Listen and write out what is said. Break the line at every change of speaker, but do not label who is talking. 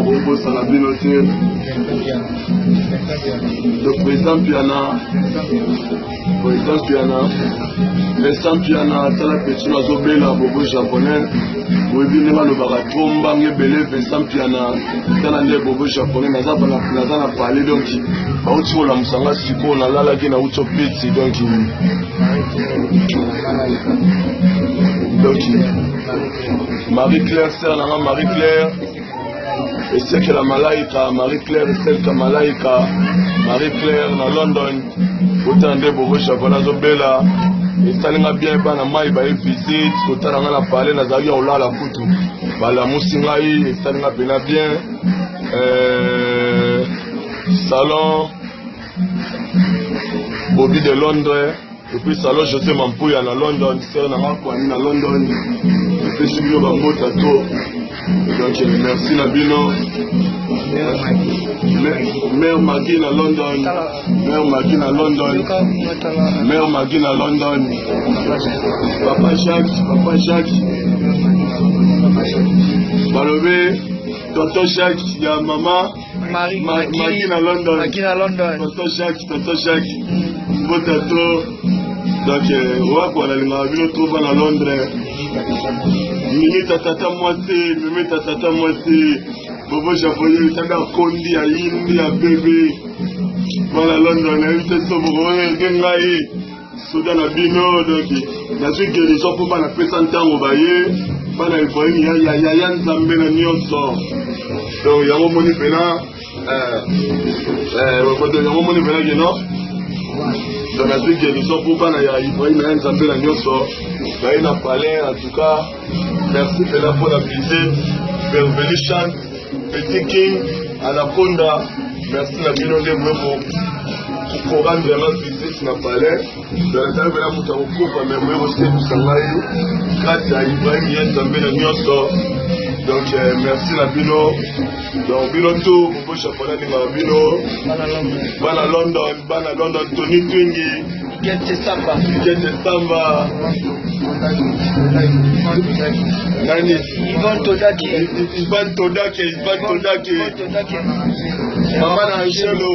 Bobo Salabinote. Le président Piana. Vincent Piana, Tala Petit Mazobela, Bobo japonais. Oui, bien, le baratomba, Nebele, Vincent Piana. Tala ne Bobo japonais, Nazana parlé donc. Auti la Musanga Siko, na Lala qui na Ucho Piti, donc. Marie-Claire, sœur, Marie-Claire. Et c'est que la Malaïka, Marie-Claire, celle que Malaïka, Marie-Claire, dans London, autant de Bobo Chavala Zobela, et Salinga bien, pas na maï, ba visite, autant on a parlé, na Zaya ou là la Koutou, ba la Moussingaï, et Salinga bien, salon, Bobby de Londres, et puis salon José Mampouya à London, sœur Nara Kwani à London, et puis Chibino Bambo Tato. Donc merci Nabino. Mère Magine à London. Mère Magine à London. Mère Magine à London. Papa Jacques. Balobé. Tonton Jacques, il y a maman. Magine à London. Tonton Jacques. Potato. Donc, on a le trouve à Londres. Mimi tata moitié. Bobo japonais, ça a kondi à Indi à bébé. Voilà London, invité sur Bobo, Gengaï, Soudan à Bino, donc, la suite que les gens pour la présenter au baillet, pas la folie, il y a un Zambé na Nyonso. Donc, il y a un moment pénal, dans la suite que les gens pour pas la Zambé na Nyonso. Il a parlé, en tout cas, merci pour la visite, Revolution, Petit King, Anaconda, merci la Bino de Mwebo, pour rendre vraiment visite, n'a parlé, de la table de la Moutaoukou, mais moi aussi, vous savez, grâce à Ibrahim, il y a un Zambé de Nyonso, donc merci la Bino, donc Bino tout, Bobo Chaponais, Bino, Bana London, Tony Twingy, Get Samba. Nani? Ivan Todake. Mama na Angelo.